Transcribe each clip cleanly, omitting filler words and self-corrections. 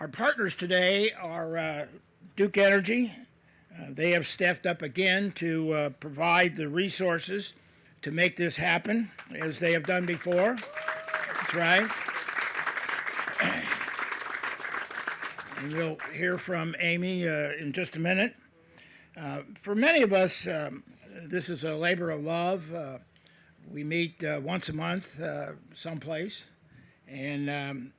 Our partners today are Duke Energy. They have stepped up again to provide the resources to make this happen, as they have done before. That's right. And you'll hear from Amy in just a minute. For many of us, this is a labor of love. We meet once a month someplace, and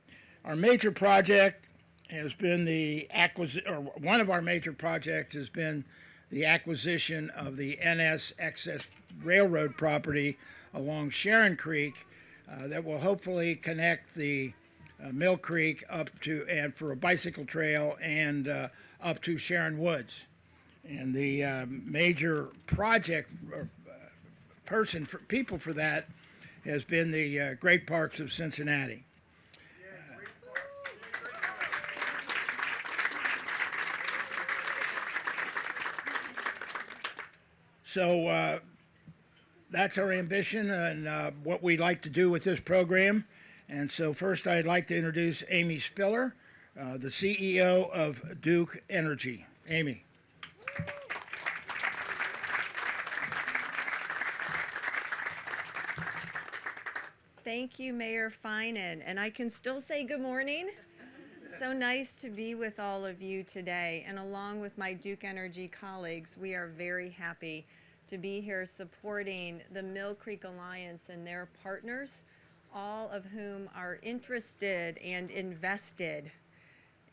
our major project has been the acquisition, or one of our major projects has been the acquisition of the NS Excess Railroad property along Sharon Creek that will hopefully connect the Mill Creek up to, and for a bicycle trail, and up to Sharon Woods. And the major project people for that has been the Great Parks of Cincinnati. So that's our ambition and what we'd like to do with this program. And so first I'd like to introduce Amy Spiller, the CEO of Duke Energy. Amy. Thank you, Mayor Finan. And I can still say good morning. So nice to be with all of you today. And along with my Duke Energy colleagues, we are very happy to be here supporting the Mill Creek Alliance and their partners, all of whom are interested and invested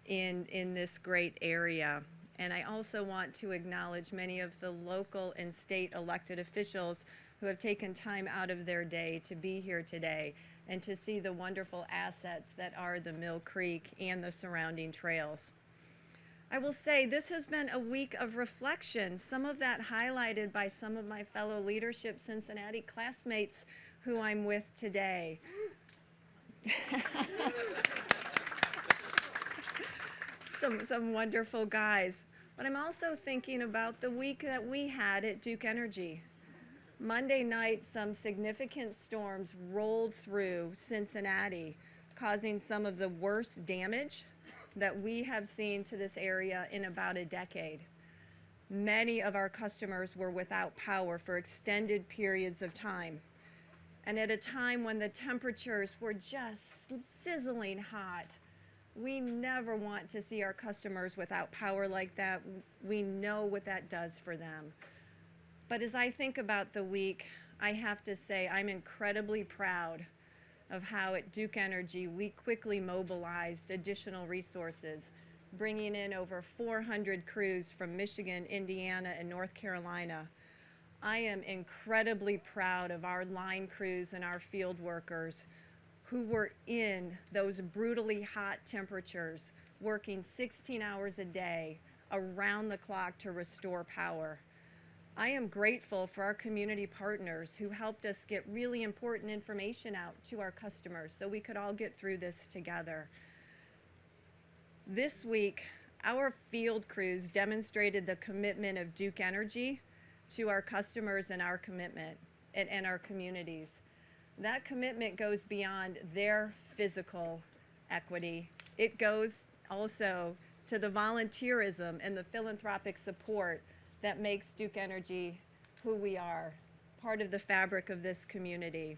in this great area. And I also want to acknowledge many of the local and state elected officials who have taken time out of their day to be here today and to see the wonderful assets that are the Mill Creek and the surrounding trails. I will say this has been a week of reflection, some of that highlighted by some of my fellow leadership Cincinnati classmates who I'm with today. Some wonderful guys. But I'm also thinking about the week that we had at Duke Energy. Monday night, some significant storms rolled through Cincinnati, causing some of the worst damage that we have seen to this area in about a decade. Many of our customers were without power for extended periods of time. And at a time when the temperatures were just sizzling hot, we never want to see our customers without power like that. We know what that does for them. But as I think about the week, I have to say I'm incredibly proud of how at Duke Energy we quickly mobilized additional resources, bringing in over 400 crews from Michigan, Indiana, and North Carolina. I am incredibly proud of our line crews and our field workers who were in those brutally hot temperatures, working 16 hours a day around the clock to restore power. I am grateful for our community partners who helped us get really important information out to our customers so we could all get through this together. This week, our field crews demonstrated the commitment of Duke Energy to our customers and our commitment and our communities. That commitment goes beyond their physical equity. It goes also to the volunteerism and the philanthropic support that makes Duke Energy who we are, part of the fabric of this community.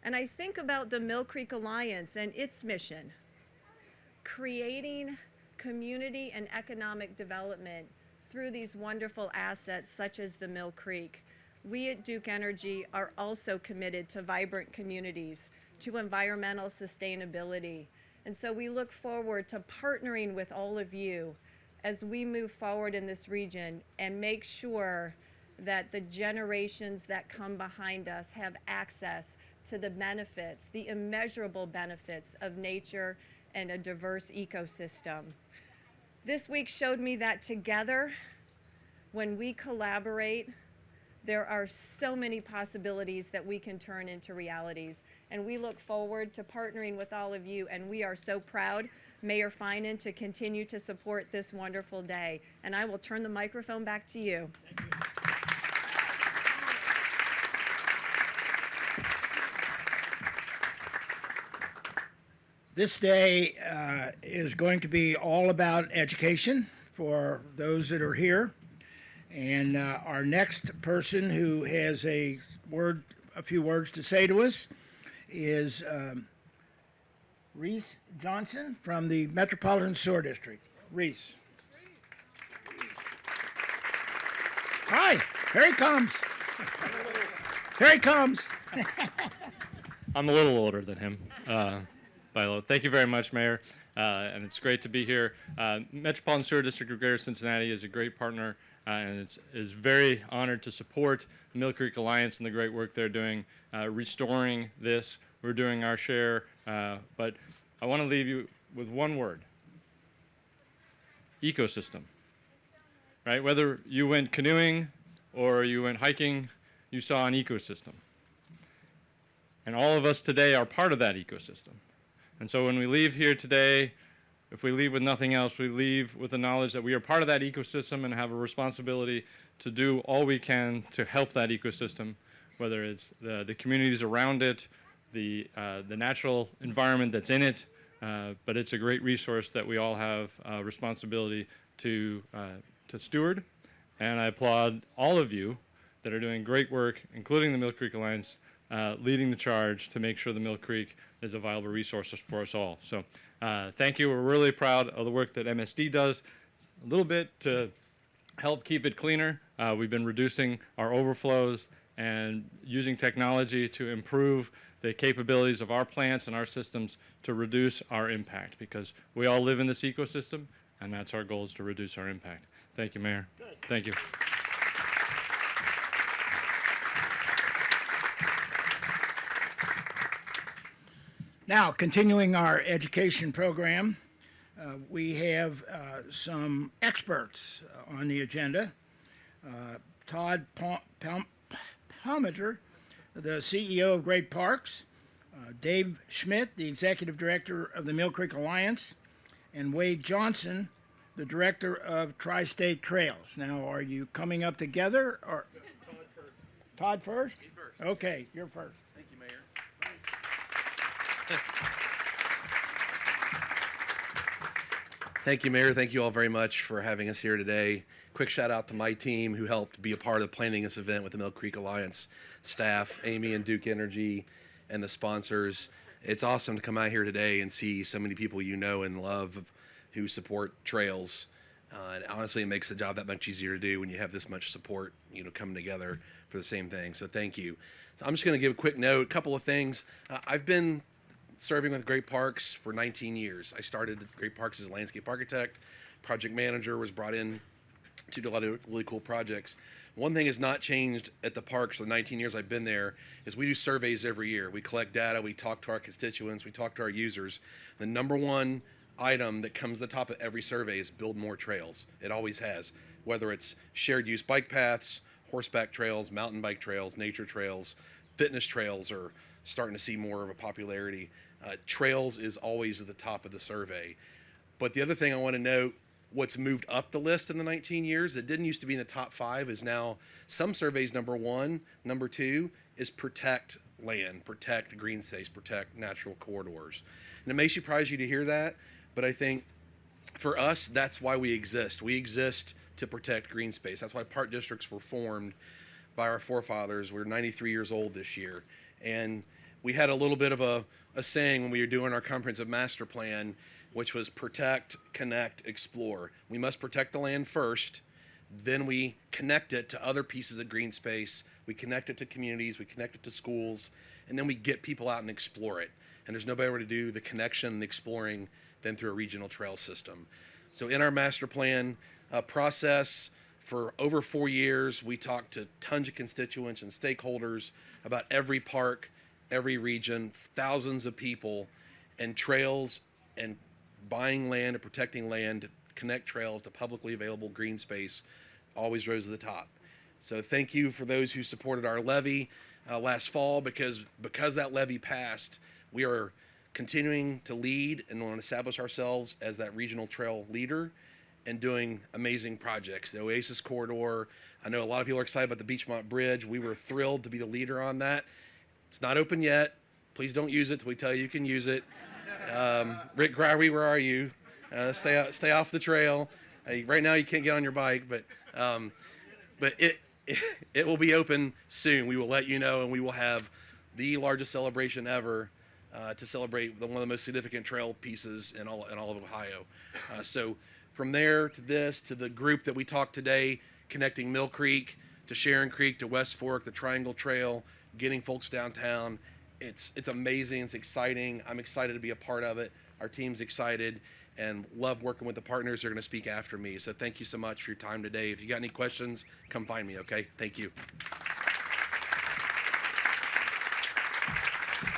And I think about the Mill Creek Alliance and its mission, creating community and economic development through these wonderful assets such as the Mill Creek. We at Duke Energy are also committed to vibrant communities, to environmental sustainability. And so we look forward to partnering with all of you as we move forward in this region and make sure that the generations that come behind us have access to the benefits, the immeasurable benefits of nature and a diverse ecosystem. This week showed me that together, when we collaborate, there are so many possibilities that we can turn into realities. And we look forward to partnering with all of you, and we are so proud, Mayor Finan, to continue to support this wonderful day. And I will turn the microphone back to you. Thank you. This day is going to be all about education for those that are here. And our next person who has a few words to say to us is Rhys Johnson from the Metropolitan Sewer District. Rhys. Hi, here he comes. Here he comes. I'm a little older than him. By a little. Thank you very much, Mayor, and it's great to be here. Metropolitan Sewer District of Greater Cincinnati is a great partner, and is very honored to support the Mill Creek Alliance and the great work they're doing, restoring this. We're doing our share, but I want to leave you with one word: ecosystem. Right? Whether you went canoeing or you went hiking, you saw an ecosystem. And all of us today are part of that ecosystem. And so when we leave here today, if we leave with nothing else, we leave with the knowledge that we are part of that ecosystem and have a responsibility to do all we can to help that ecosystem, whether it's the communities around it, the natural environment that's in it, but it's a great resource that we all have a responsibility to steward. And I applaud all of you that are doing great work, including the Mill Creek Alliance, leading the charge to make sure the Mill Creek is a viable resource for us all. So thank you. We're really proud of the work that MSD does. A little bit to help keep it cleaner. We've been reducing our overflows and using technology to improve the capabilities of our plants and our systems to reduce our impact, because we all live in this ecosystem, and that's our goal, is to reduce our impact. Thank you, Mayor. Good. Thank you. Now, continuing our education program, we have some experts on the agenda. Todd Palmeter, the CEO of Great Parks, Dave Schmidt, the Executive Director of the Mill Creek Alliance, and Wade Johnson, the Director of TriState Trails. Now, are you coming up together, or Todd first? Me first. Okay, you're first. Thank you, Mayor. Thank you, Mayor. Thank you all very much for having us here today. Quick shout out to my team who helped be a part of planning this event with the Mill Creek Alliance staff, Amy and Duke Energy, and the sponsors. It's awesome to come out here today and see so many people you know and love who support trails. And honestly, it makes the job that much easier to do when you have this much support, coming together for the same thing. So thank you. So I'm just going to give a quick note, a couple of things. I've been serving with Great Parks for 19 years. I started at Great Parks as a landscape architect, project manager, was brought in to do a lot of really cool projects. One thing has not changed at the parks for the 19 years I've been there is we do surveys every year. We collect data, we talk to our constituents, we talk to our users. The number one item that comes to the top of every survey is build more trails. It always has, whether it's shared use bike paths, horseback trails, mountain bike trails, nature trails, fitness trails are starting to see more of a popularity. Trails is always at the top of the survey. But the other thing I want to note, what's moved up the list in the 19 years that didn't used to be in the top 5 is now some surveys number 1, number 2 is protect land, protect green space, protect natural corridors. And it may surprise you to hear that, but I think for us, that's why we exist. We exist to protect green space. That's why park districts were formed by our forefathers. We're 93 years old this year. And we had a little bit of a saying when we were doing our comprehensive master plan, which was protect, connect, explore. We must protect the land first, then we connect it to other pieces of green space, we connect it to communities, we connect it to schools, and then we get people out and explore it. And there's no better way to do the connection and the exploring than through a regional trail system. So in our master plan process, for over 4 years, we talked to tons of constituents and stakeholders about every park, every region, thousands of people, and trails and buying land and protecting land to connect trails to publicly available green space always rose to the top. So thank you for those who supported our levy last fall, because that levy passed, we are continuing to lead and want to establish ourselves as that regional trail leader and doing amazing projects. The Oasis Corridor, I know a lot of people are excited about the Beachmont Bridge. We were thrilled to be the leader on that. It's not open yet. Please don't use it till we tell you you can use it. Rick Growery, where are you? Stay off the trail. Right now you can't get on your bike, but it will be open soon. We will let you know, and we will have the largest celebration ever to celebrate one of the most significant trail pieces in all of Ohio. So from there to this, to the group that we talked today, connecting Mill Creek to Sharon Creek to West Fork, the Triangle Trail, getting folks downtown. It's amazing. It's exciting. I'm excited to be a part of it. Our team's excited and love working with the partners who are going to speak after me. So thank you so much for your time today. If you got any questions, come find me, okay? Thank you.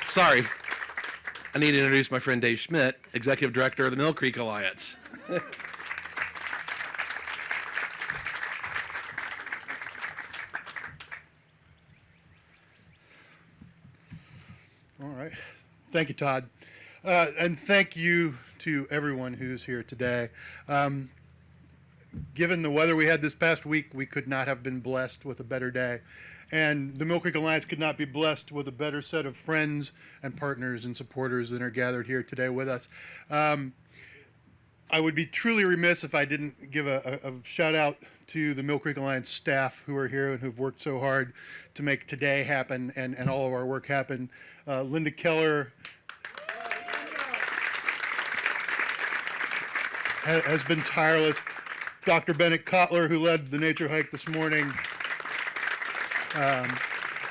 Sorry. I need to introduce my friend Dave Schmidt, Executive Director of the Mill Creek Alliance. All right. Thank you, Todd. And thank you to everyone who's here today. Given the weather we had this past week, we could not have been blessed with a better day. And the Mill Creek Alliance could not be blessed with a better set of friends and partners and supporters that are gathered here today with us. I would be truly remiss if I didn't give a shout out to the Mill Creek Alliance staff who are here and who've worked so hard to make today happen and all of our work happen. Linda Keller has been tireless. Dr. Bennett Kotler, who led the nature hike this morning.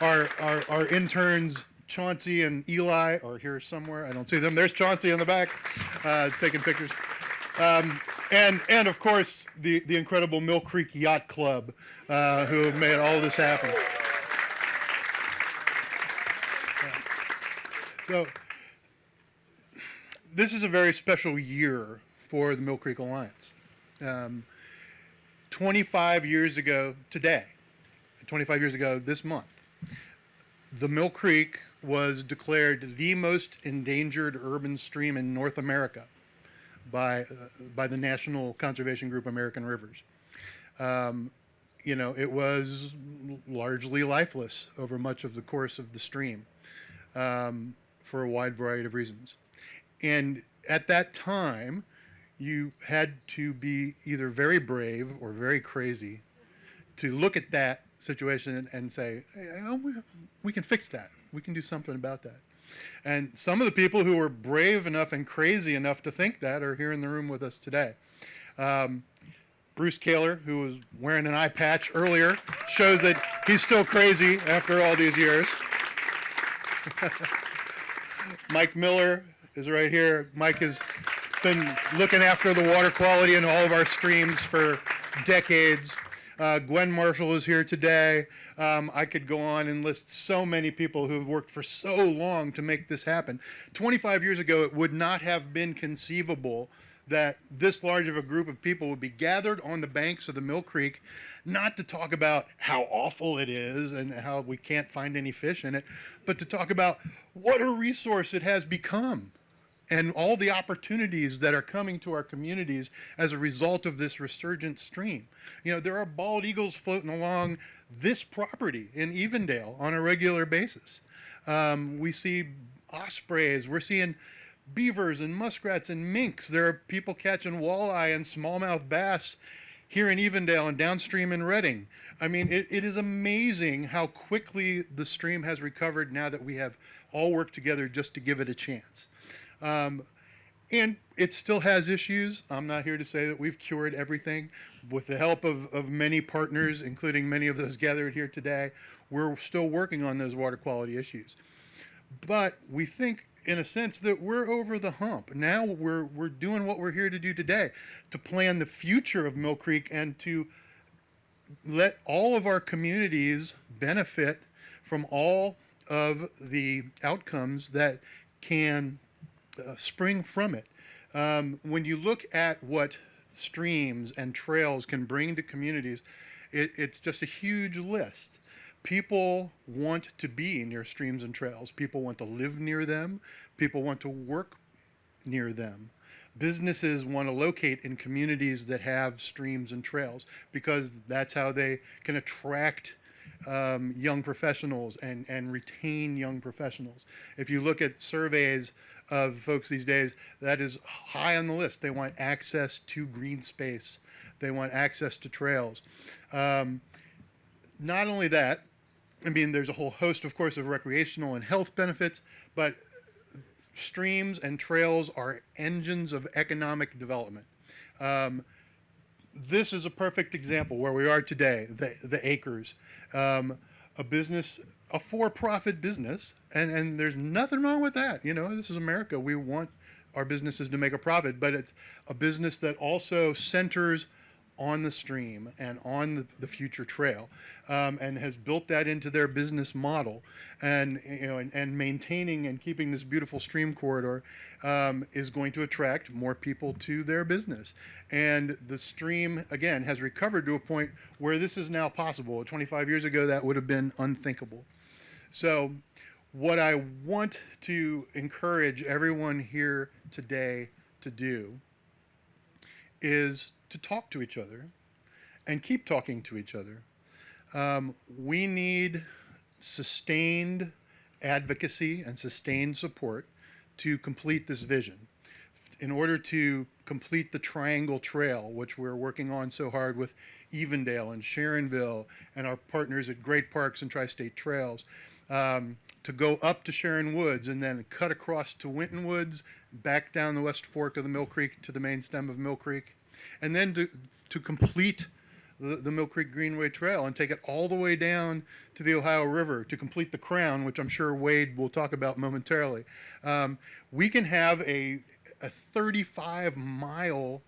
Our interns, Chauncey and Eli, are here somewhere. I don't see them. There's Chauncey in the back, taking pictures. And of course, the incredible Mill Creek Yacht Club, who have made all this happen. So, this is a very special year for the Mill Creek Alliance. 25 years ago today, 25 years ago this month, the Mill Creek was declared the most endangered urban stream in North America by the National Conservation Group American Rivers. You know, it was largely lifeless over much of the course of the stream for a wide variety of reasons. And at that time, you had to be either very brave or very crazy to look at that situation and say, hey, we can fix that. We can do something about that. And some of the people who were brave enough and crazy enough to think that are here in the room with us today. Bruce Kaler, who was wearing an eye patch earlier, shows that he's still crazy after all these years. Mike Miller is right here. Mike has been looking after the water quality in all of our streams for decades. Gwen Marshall is here today. I could go on and list so many people who have worked for so long to make this happen. 25 years ago, it would not have been conceivable that this large of a group of people would be gathered on the banks of the Mill Creek, not to talk about how awful it is and how we can't find any fish in it, but to talk about what a resource it has become and all the opportunities that are coming to our communities as a result of this resurgent stream. You know, there are bald eagles floating along this property in Evendale on a regular basis. We see ospreys, we're seeing beavers and muskrats and minks. There are people catching walleye and smallmouth bass here in Evendale and downstream in Reading. I mean, it is amazing how quickly the stream has recovered now that we have all worked together just to give it a chance. And it still has issues. I'm not here to say that we've cured everything. With the help of many partners, including many of those gathered here today, we're still working on those water quality issues. But we think, in a sense, that we're over the hump. Now we're doing what we're here to do today, to plan the future of Mill Creek and to let all of our communities benefit from all of the outcomes that can spring from it. When you look at what streams and trails can bring to communities, it's just a huge list. People want to be near streams and trails. People want to live near them. People want to work near them. Businesses want to locate in communities that have streams and trails because that's how they can attract young professionals and retain young professionals. If you look at surveys of folks these days, that is high on the list. They want access to green space. They want access to trails. Not only that, I mean, there's a whole host, of course, of recreational and health benefits, but streams and trails are engines of economic development. This is a perfect example where we are today, the Acres, a business, a for-profit business, and there's nothing wrong with that. You know, this is America. We want our businesses to make a profit, but it's a business that also centers on the stream and on the future trail, and has built that into their business model, and and maintaining and keeping this beautiful stream corridor is going to attract more people to their business. And the stream again has recovered to a point where this is now possible. 25 years ago, that would have been unthinkable. So, what I want to encourage everyone here today to do is to talk to each other and keep talking to each other. We need sustained advocacy and sustained support to complete this vision. In order to complete the Triangle Trail, which we're working on so hard with Evendale and Sharonville and our partners at Great Parks and TriState Trails, to go up to Sharon Woods and then cut across to Winton Woods, back down the West Fork of the Mill Creek to the main stem of Mill Creek, and then to complete the Mill Creek Greenway Trail and take it all the way down to the Ohio River to complete the Crown, which I'm sure Wade will talk about momentarily. We can have a 35-mile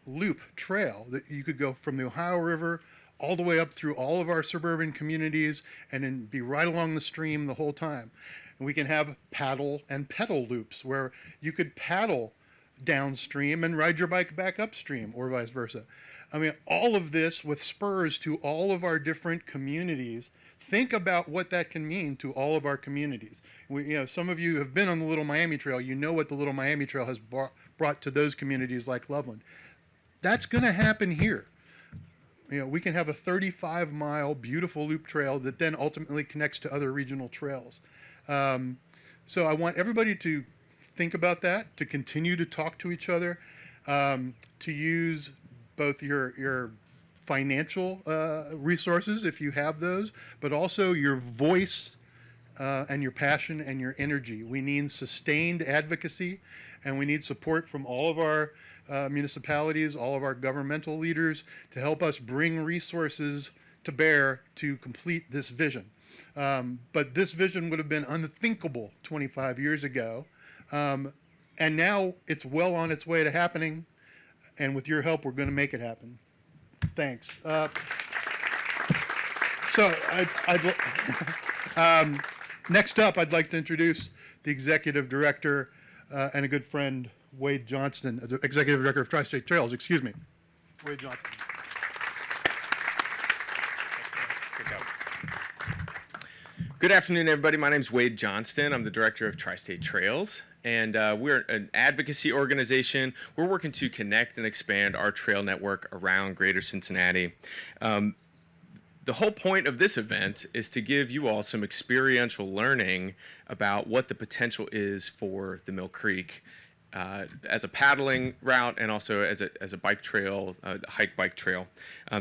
loop trail that you could go from the Ohio River all the way up through all of our suburban communities and then be right along the stream the whole time. And we can have paddle and pedal loops where you could paddle downstream and ride your bike back upstream, or vice versa. I mean, all of this with spurs to all of our different communities. Think about what that can mean to all of our communities. Some of you have been on the Little Miami Trail. You know what the Little Miami Trail has brought to those communities like Loveland. That's going to happen here. We can have a 35-mile beautiful loop trail that then ultimately connects to other regional trails. So I want everybody to think about that, to continue to talk to each other, to use both your financial resources, if you have those, but also your voice and your passion and your energy. We need sustained advocacy, and we need support from all of our municipalities, all of our governmental leaders to help us bring resources to bear to complete this vision. But this vision would have been unthinkable 25 years ago. And now it's well on its way to happening, and with your help, we're going to make it happen. Thanks. Next up, I'd like to introduce the Executive Director and a good friend, Wade Johnston, the Executive Director of TriState Trails, excuse me. Wade Johnston. Good afternoon, everybody. My name is Wade Johnston. I'm the director of TriState Trails, and we're an advocacy organization. We're working to connect and expand our trail network around greater Cincinnati. The whole point of this event is to give you all some experiential learning about what the potential is for the Mill Creek as a paddling route and also as a bike trail, hike bike trail.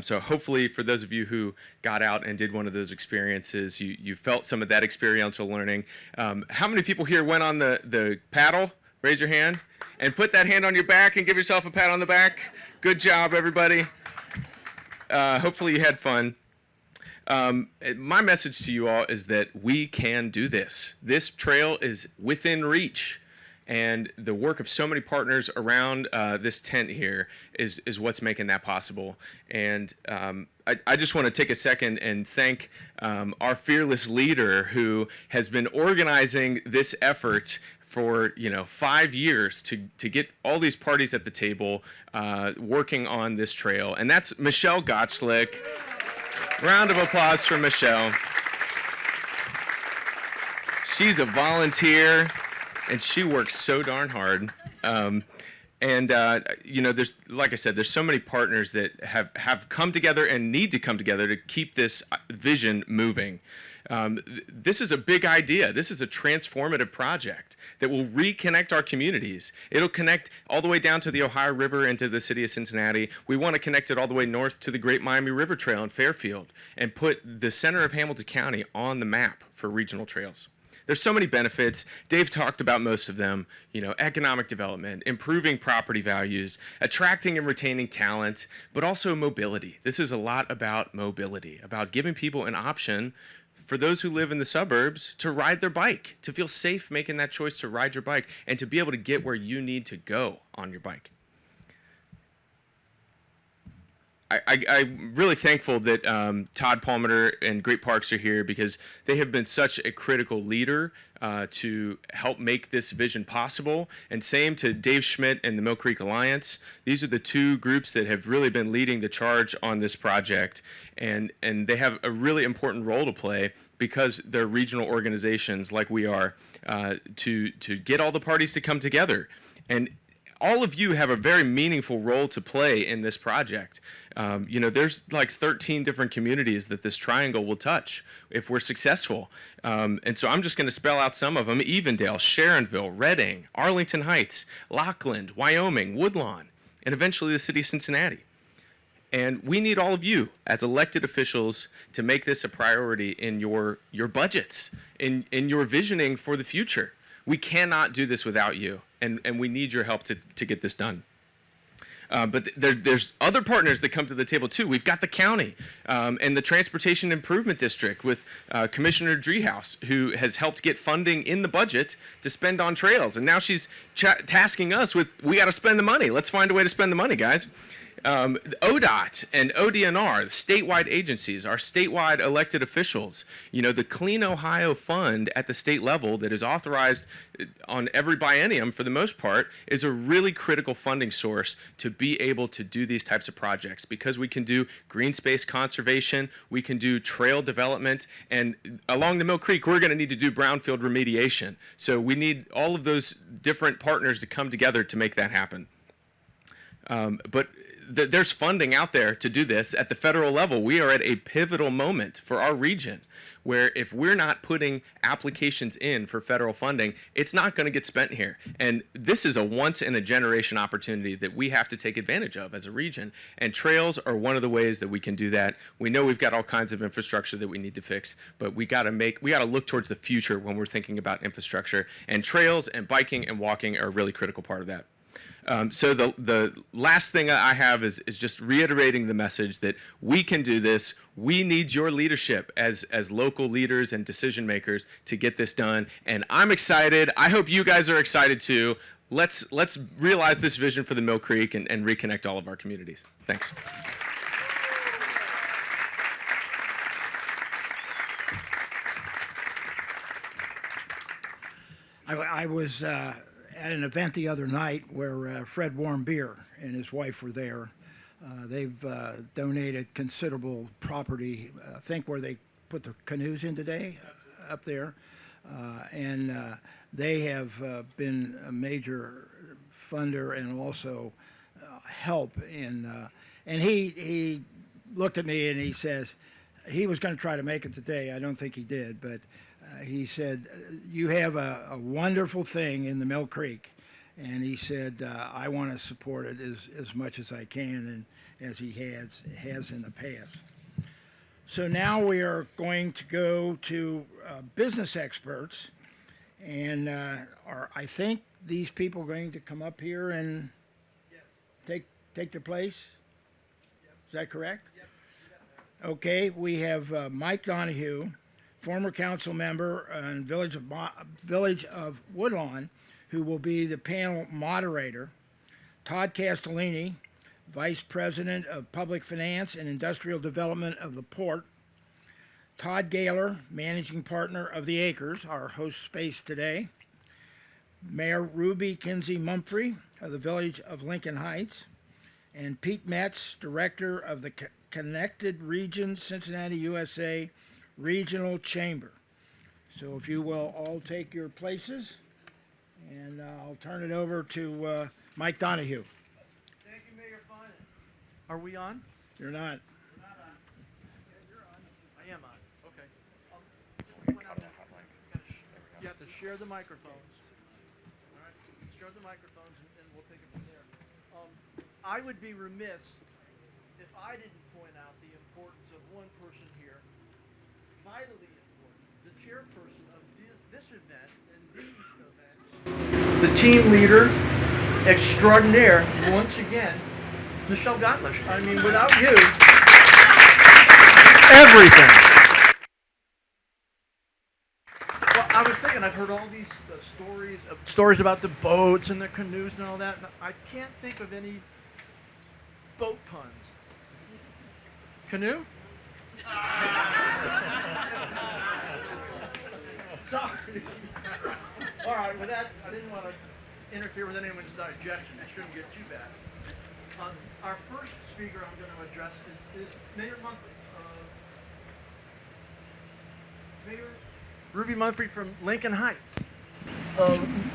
So hopefully for those of you who got out and did one of those experiences, you felt some of that experiential learning. How many people here went on the paddle? Raise your hand and put that hand on your back and give yourself a pat on the back. Good job, everybody. Hopefully you had fun. My message to you all is that we can do this. This trail is within reach. And the work of so many partners around this tent here is what's making that possible. And I just want to take a second and thank our fearless leader who has been organizing this effort for 5 years to get all these parties at the table working on this trail. And that's Michelle Gotchlick. Round of applause for Michelle. She's a volunteer. And she works so darn hard. There's, like I said, there's so many partners that have come together and need to come together to keep this vision moving. This is a big idea. This is a transformative project that will reconnect our communities. It'll connect all the way down to the Ohio River into the city of Cincinnati. We want to connect it all the way north to the Great Miami River Trail in Fairfield and put the center of Hamilton County on the map for regional trails. There's so many benefits. Dave talked about most of them. Economic development, improving property values, attracting and retaining talent, but also mobility. This is a lot about mobility, about giving people an option for those who live in the suburbs to ride their bike, to feel safe making that choice to ride your bike, and to be able to get where you need to go on your bike. I'm really thankful that Todd, Palmeter, and Great Parks are here because they have been such a critical leader to help make this vision possible. And same to Dave Schmidt and the Mill Creek Alliance. These are the two groups that have really been leading the charge on this project. And they have a really important role to play because they're regional organizations like we are to get all the parties to come together. And all of you have a very meaningful role to play in this project. There's like 13 different communities that this triangle will touch if we're successful. And so I'm just going to spell out some of them: Evendale, Sharonville, Reading, Arlington Heights, Lockland, Wyoming, Woodlawn, and eventually the city of Cincinnati. And we need all of you as elected officials to make this a priority in your budgets, in your visioning for the future. We cannot do this without you, and we need your help to get this done. But there's other partners that come to the table too. We've got the county and the Transportation Improvement District with Commissioner Driehaus, who has helped get funding in the budget to spend on trails. And now she's tasking us with, we got to spend the money. Let's find a way to spend the money, guys. ODOT and ODNR, statewide agencies, our statewide elected officials, the Clean Ohio Fund at the state level that is authorized on every biennium for the most part is a really critical funding source to be able to do these types of projects, because we can do green space conservation, we can do trail development, and along the Mill Creek, we're going to need to do brownfield remediation. So we need all of those different partners to come together to make that happen. But there's funding out there to do this at the federal level. We are at a pivotal moment for our region where if we're not putting applications in for federal funding, it's not going to get spent here. And this is a once-in-a-generation opportunity that we have to take advantage of as a region. And trails are one of the ways that we can do that. We know we've got all kinds of infrastructure that we need to fix, but we got to look towards the future when we're thinking about infrastructure. And trails and biking and walking are a really critical part of that. So the last thing I have is just reiterating the message that we can do this. We need your leadership as local leaders and decision makers to get this done. And I'm excited. I hope you guys are excited too. Let's realize this vision for the Mill Creek and reconnect all of our communities. Thanks. I was at an event the other night where Fred Warmbier and his wife were there. They've donated considerable property, I think where they put the canoes in today, up there. And they have been a major funder and also help in, and he looked at me and he says, he was going to try to make it today. I don't think he did, but he said, you have a wonderful thing in the Mill Creek. And he said, I want to support it as much as I can, and as he has in the past. So now we are going to go to business experts. And I think these people are going to come up here and take their place? Is that correct? Okay, we have Mike Donahue, former council member in Village of Woodlawn, who will be the panel moderator. Todd Castellini, Vice President of Public Finance and Industrial Development of the Port. Todd Gaylor, Managing Partner of the Acres, our host space today. Mayor Ruby Kinsey Mumphrey of the Village of Lincoln Heights. And Pete Metz, Director of the Connected Region Cincinnati, USA Regional Chamber. So if you will all take your places, and I'll turn it over to Mike Donahue. Thank you, Mayor Fine. Are we on? You're not. We're not on. Yeah, you're on. I am on. Okay. share the microphones. All right, share the microphones, and we'll take it from there. I would be remiss if I didn't point out the importance of one person here, vitally important, the chairperson of this event and these events. The team leader extraordinaire, once again, Michelle Gottlish. I mean, without you, everything. Well, I was thinking, I've heard all these stories about the boats and the canoes and all that. And I can't think of any boat puns. Canoe? Sorry. All right, with that, I didn't want to interfere with anyone's digestion. It shouldn't get too bad. Our first speaker I'm going to address is Mayor Mumphrey. Mayor Ruby Mumphrey from Lincoln Heights.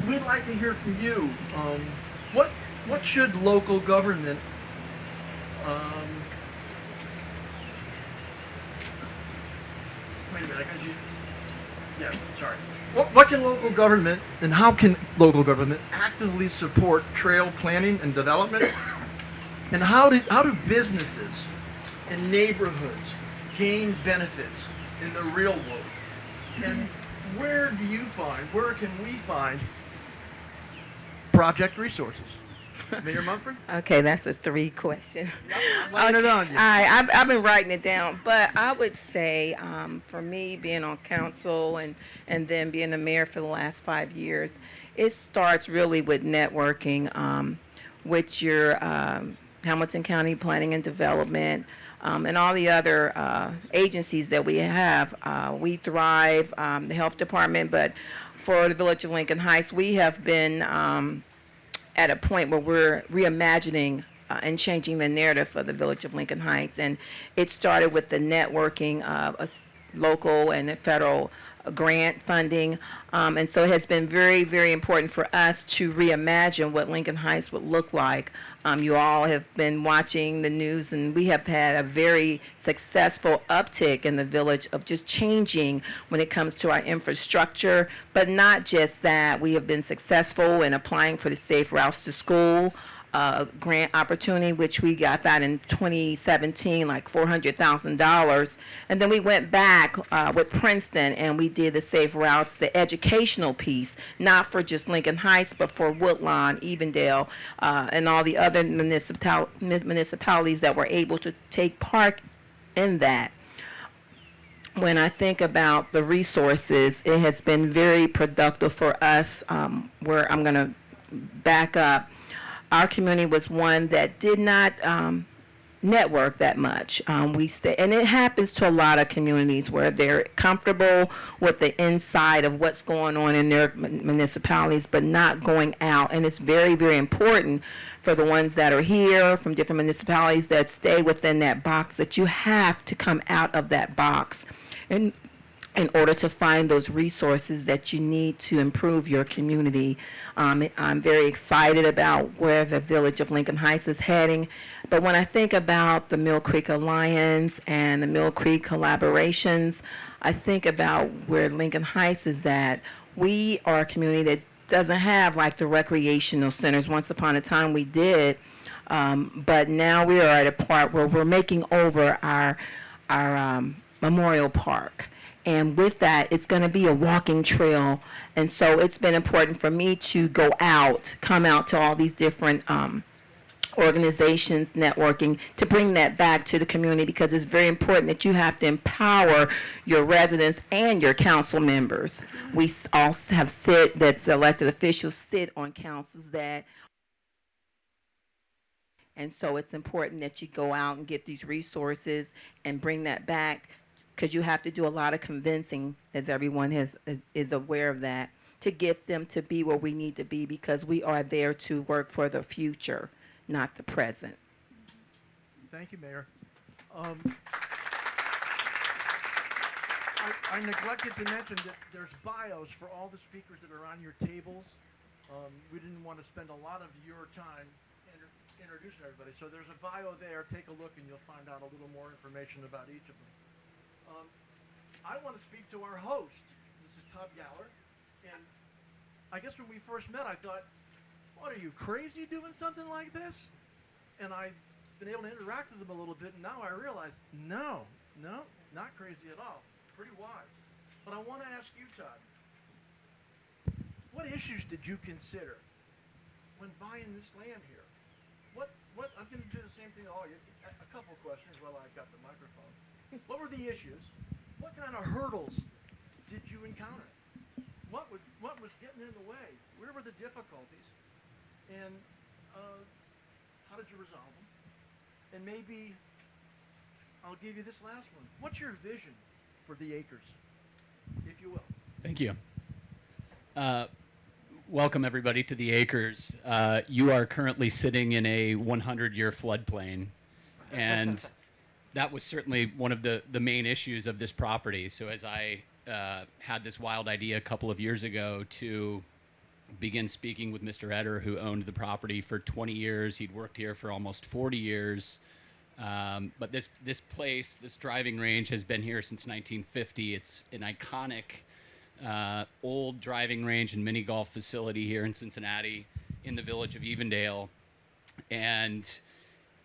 We'd like to hear from you. What should local government wait a minute, I got you. Yeah, sorry. What can local government and how can local government actively support trail planning and development? And how do businesses and neighborhoods gain benefits in the real world? And where can we find project resources? Mayor Mumphrey? Okay, that's a 3 question. I'm laying it on you. I've been writing it down, but I would say for me being on council and then being the mayor for the last 5 years, it starts really with networking with your Hamilton County Planning and Development and all the other agencies that we have. We Thrive, the Health Department, but for the Village of Lincoln Heights, we have been at a point where we're reimagining and changing the narrative for the Village of Lincoln Heights. And it started with the networking of local and federal grant funding. And so it has been very, very important for us to reimagine what Lincoln Heights would look like. You all have been watching the news, and we have had a very successful uptick in the village of just changing when it comes to our infrastructure. But not just that, we have been successful in applying for the Safe Routes to School grant opportunity, which we got that in 2017, like $400,000. And then we went back with Princeton and we did the Safe Routes, the educational piece, not for just Lincoln Heights, but for Woodlawn, Evendale, and all the other municipalities that were able to take part in that. When I think about the resources, it has been very productive for us, where I'm going to back up. Our community was one that did not network that much. And it happens to a lot of communities where they're comfortable with the inside of what's going on in their municipalities, but not going out. And it's very, very important for the ones that are here from different municipalities that stay within that box, that you have to come out of that box in order to find those resources that you need to improve your community. I'm very excited about where the Village of Lincoln Heights is heading. But when I think about the Mill Creek Alliance and the Mill Creek collaborations, I think about where Lincoln Heights is at. We are a community that doesn't have like the recreational centers. Once upon a time we did, but now we are at a part where we're making over our Memorial Park. And with that, it's going to be a walking trail. And so it's been important for me to come out to all these different organizations, networking, to bring that back to the community, because it's very important that you have to empower your residents and your council members. We also have that's elected officials sit on councils that. And so it's important that you go out and get these resources and bring that back, because you have to do a lot of convincing, as everyone is aware of that, to get them to be where we need to be, because we are there to work for the future, not the present. Thank you, Mayor. I neglected to mention that there's bios for all the speakers that are on your tables. We didn't want to spend a lot of your time introducing everybody. So there's a bio there. Take a look and you'll find out a little more information about each of them. I want to speak to our host. This is Todd Galler, and I guess when we first met, I thought, what, are you crazy doing something like this? And I've been able to interact with them a little bit, and now I realize, no, not crazy at all. Pretty wise. But I want to ask you, Todd, what issues did you consider when buying this land here? What I'm going to do the same thing to all you. A couple of questions while I've got the microphone. What were the issues? What kind of hurdles did you encounter? What was getting in the way? Where were the difficulties? And how did you resolve them? And maybe I'll give you this last one. What's your vision for the acres, if you will? Thank you. Welcome everybody to the acres. You are currently sitting in a 100-year floodplain, and that was certainly one of the main issues of this property. So as I had this wild idea a couple of years ago to begin speaking with Mr. Etter, who owned the property for 20 years. He'd worked here for almost 40 years. But this place, this driving range, has been here since 1950. It's an iconic old driving range and mini golf facility here in Cincinnati in the village of Evendale. And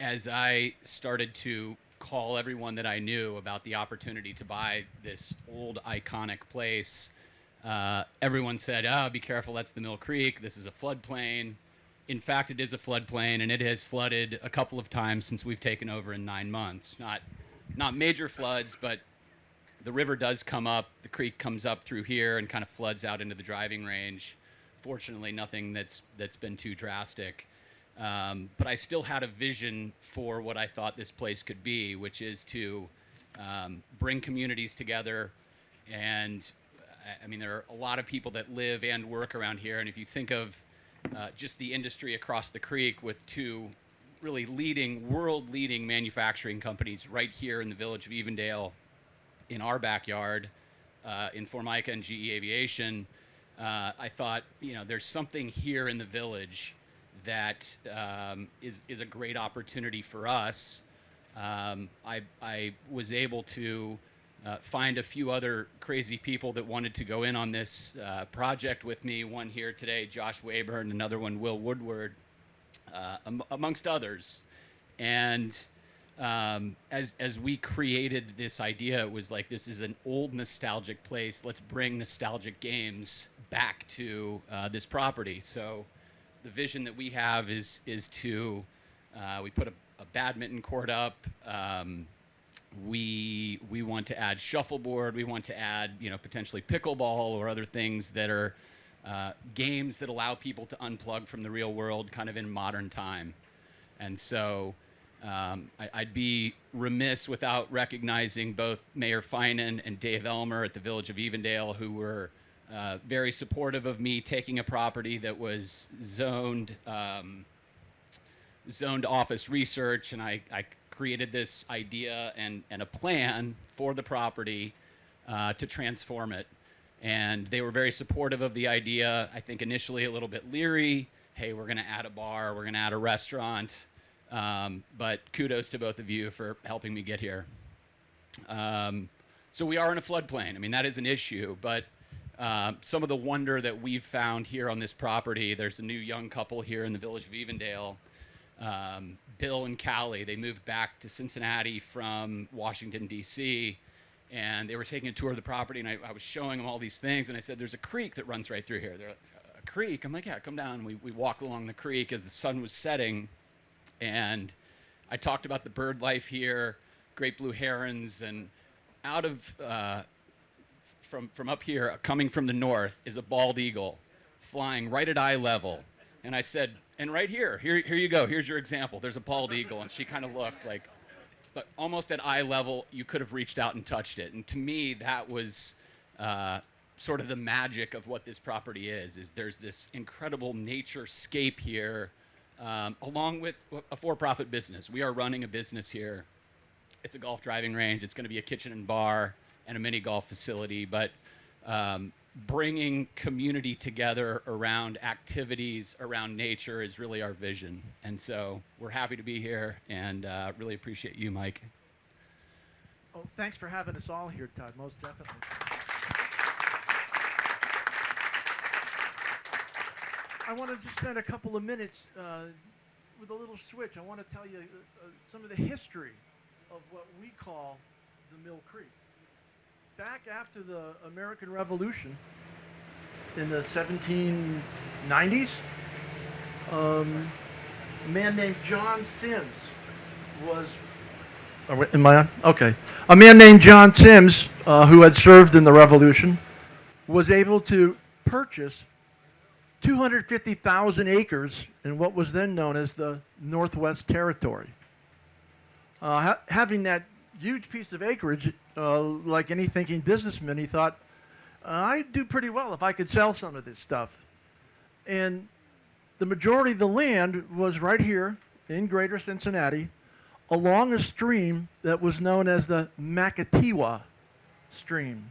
as I started to call everyone that I knew about the opportunity to buy this old iconic place, everyone said, oh, be careful, that's the Mill Creek, this is a floodplain. In fact, it is a floodplain, and it has flooded a couple of times since we've taken over in 9 months. Not major floods, but the river does come up, the creek comes up through here and kind of floods out into the driving range. Fortunately, nothing that's been too drastic. But I still had a vision for what I thought this place could be, which is to bring communities together. And I mean, there are a lot of people that live and work around here. And if you think of just the industry across the creek with two really world-leading manufacturing companies right here in the village of Evendale, in our backyard, in Formica and GE Aviation, I thought, there's something here in the village that is a great opportunity for us. I was able to find a few other crazy people that wanted to go in on this project with me. One here today, Josh Wayburn, another one, Will Woodward, amongst others. And as we created this idea, it was like, this is an old nostalgic place. Let's bring nostalgic games back to this property. So the vision that we have is to, we put a badminton court up. We want to add shuffleboard. We want to add, potentially pickleball or other things that are games that allow people to unplug from the real world kind of in modern time. And so I'd be remiss without recognizing both Mayor Finan and Dave Elmer at the Village of Evendale, who were very supportive of me taking a property that was zoned office research, and I created this idea and a plan for the property to transform it. And they were very supportive of the idea. I think initially a little bit leery. Hey, we're going to add a bar, we're going to add a restaurant. But kudos to both of you for helping me get here. So we are in a floodplain. I mean, that is an issue, but some of the wonder that we've found here on this property, there's a new young couple here in the village of Evendale, Bill and Callie. They moved back to Cincinnati from Washington, D.C., and they were taking a tour of the property, and I was showing them all these things, and I said, there's a creek that runs right through here. They're like, a creek? I'm like, yeah, come down. We walked along the creek as the sun was setting, and I talked about the bird life here, great blue herons, and out of, from up here, coming from the north, is a bald eagle flying right at eye level. And I said, and right here you go, here's your example. There's a bald eagle. And she kind of looked like, but almost at eye level, you could have reached out and touched it. And to me, that was sort of the magic of what this property is there's this incredible naturescape here, along with a for-profit business. We are running a business here. It's a golf driving range. It's going to be a kitchen and bar and a mini golf facility, but bringing community together around activities, around nature is really our vision. And so we're happy to be here and really appreciate you, Mike. Oh, thanks for having us all here, Todd, most definitely. I want to just spend a couple of minutes with a little switch. I want to tell you some of the history of what we call the Mill Creek. Back after the American Revolution in the 1790s, a man named John Sims was. Am I on? Okay. A man named John Sims, who had served in the Revolution, was able to purchase 250,000 acres in what was then known as the Northwest Territory. Having that huge piece of acreage, like any thinking businessman, he thought, I'd do pretty well if I could sell some of this stuff. And the majority of the land was right here in greater Cincinnati, along a stream that was known as the Macatiwa Stream.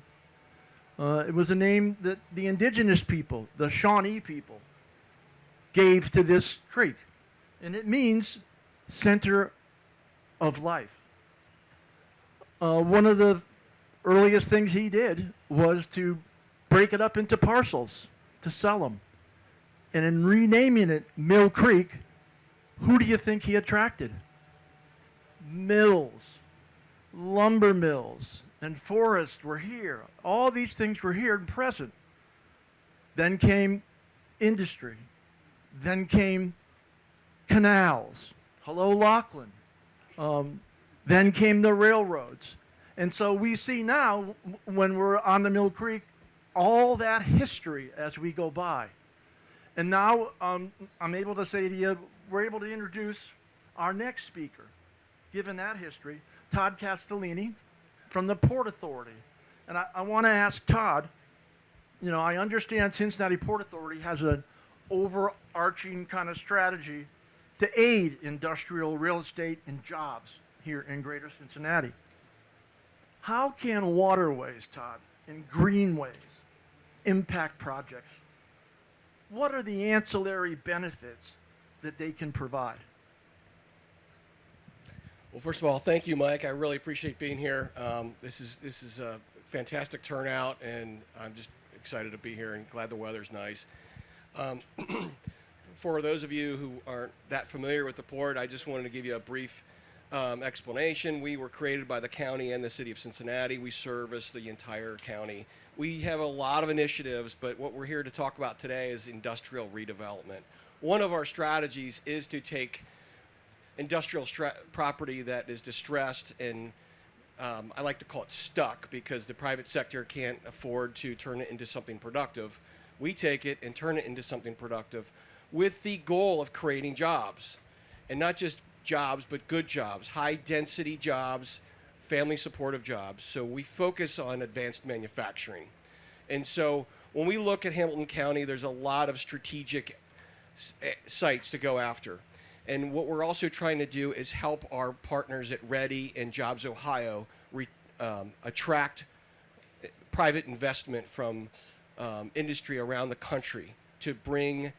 It was a name that the indigenous people, the Shawnee people, gave to this creek. And it means center of life. One of the earliest things he did was to break it up into parcels to sell them. And in renaming it Mill Creek, who do you think he attracted? Mills, lumber mills, and forests were here. All these things were here and present. Then came industry. Then came canals. Hello, Lachlan. Then came the railroads. And so we see now, when we're on the Mill Creek, all that history as we go by. And now I'm able to say to you, we're able to introduce our next speaker, given that history, Todd Castellini from the Port Authority. And I want to ask Todd, you know, I understand Cincinnati Port Authority has an overarching kind of strategy to aid industrial real estate and jobs here in greater Cincinnati. How can waterways, Todd, and greenways impact projects? What are the ancillary benefits that they can provide? Well, first of all, thank you, Mike. I really appreciate being here. This is a fantastic turnout, and I'm just excited to be here and glad the weather's nice. For those of you who aren't that familiar with the port, I just wanted to give you a brief explanation. We were created by the county and the city of Cincinnati. We service the entire county. We have a lot of initiatives, but what we're here to talk about today is industrial redevelopment. One of our strategies is to take industrial property that is distressed and I like to call it stuck because the private sector can't afford to turn it into something productive. We take it and turn it into something productive with the goal of creating jobs, and not just jobs, but good jobs, high density jobs, family supportive jobs. So we focus on advanced manufacturing. And so when we look at Hamilton County, there's a lot of strategic sites to go after. And what we're also trying to do is help our partners at Ready and Jobs Ohio attract private investment from industry around the country to bring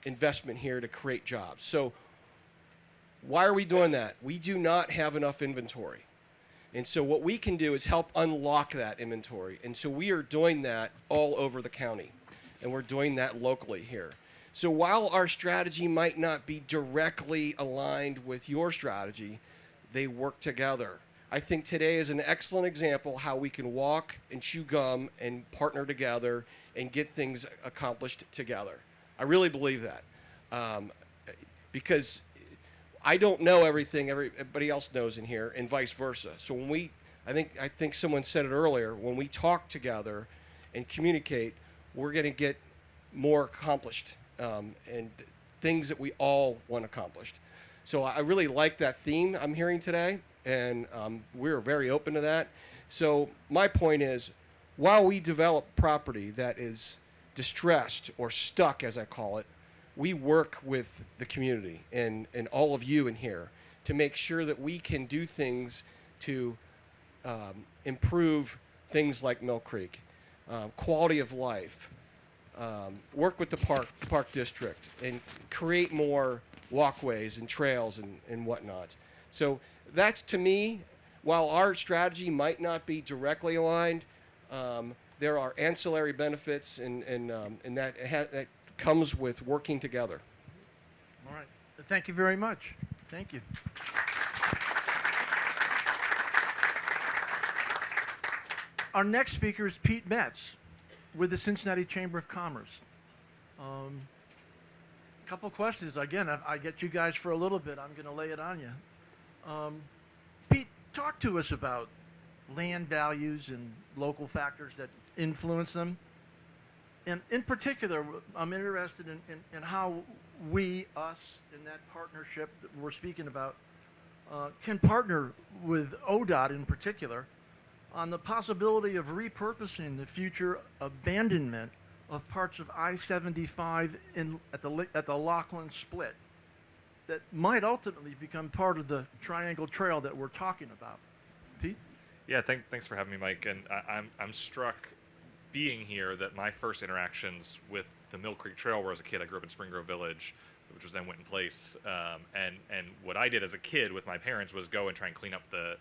investment here to create jobs. So why are we doing that? We do not have enough inventory. And so what we can do is help unlock that inventory. And so we are doing that all over the county. And we're doing that locally here. So while our strategy might not be directly aligned with your strategy, they work together. I think today is an excellent example how we can walk and chew gum and partner together and get things accomplished together. I really believe that. Because I don't know everything everybody else knows in here, and vice versa. So when I think someone said it earlier, when we talk together and communicate, we're going to get more accomplished. And things that we all want accomplished. So I really like that theme I'm hearing today, and we're very open to that. So my point is, while we develop property that is distressed or stuck, as I call it, we work with the community and all of you in here to make sure that we can do things to improve things like Mill Creek, quality of life, work with the park district and create more walkways and trails and whatnot. So that's, to me, while our strategy might not be directly aligned, there are ancillary benefits and that comes with working together. All right. Thank you very much. Thank you. Our next speaker is Pete Metz with the Cincinnati Chamber of Commerce. Couple questions. Again, I get you guys for a little bit. I'm going to lay it on you. Pete, talk to us about land values and local factors that influence them. And in particular, I'm interested in how we, us, in that partnership that we're speaking about, can partner with ODOT in particular on the possibility of repurposing the future abandonment of parts of I-75 at the Laughlin split that might ultimately become part of the Triangle Trail that we're talking about. Pete? Yeah, thanks for having me, Mike. And I'm struck being here that my first interactions with the Mill Creek Trail were as a kid. I grew up in Spring Grove Village, which was then went in place. And what I did as a kid with my parents was go and try and clean up the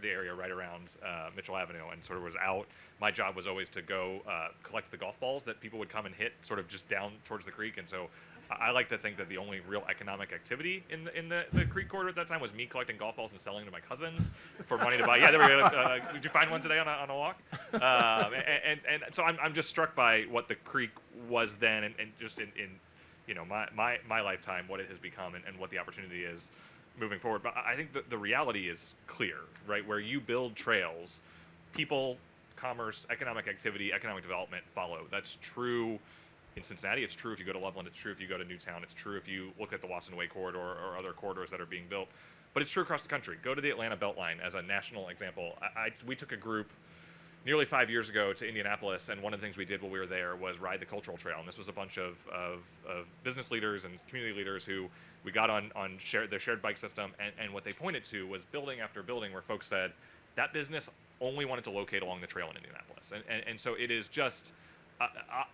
area right around Mitchell Avenue, and sort of was out. My job was always to go collect the golf balls that people would come and hit sort of just down towards the creek. And so I like to think that the only real economic activity in the creek corridor at that time was me collecting golf balls and selling to my cousins for money to buy. Yeah, there we go. Did you find one today on a walk? And so I'm just struck by what the creek was then, and just in you know my lifetime, what it has become, and what the opportunity is moving forward. But I think the reality is clear, right? Where you build trails, people, commerce, economic activity, economic development follow. That's true in Cincinnati. It's true if you go to Loveland. It's true if you go to Newtown. It's true if you look at the Wasson Way corridor or other corridors that are being built. But it's true across the country. Go to the Atlanta Beltline as a national example. We took a group nearly 5 years ago to Indianapolis, and one of the things we did while we were there was ride the cultural trail. And this was a bunch of business leaders and community leaders who we got on their shared bike system, and what they pointed to was building after building where folks said that business only wanted to locate along the trail in Indianapolis. And so it is just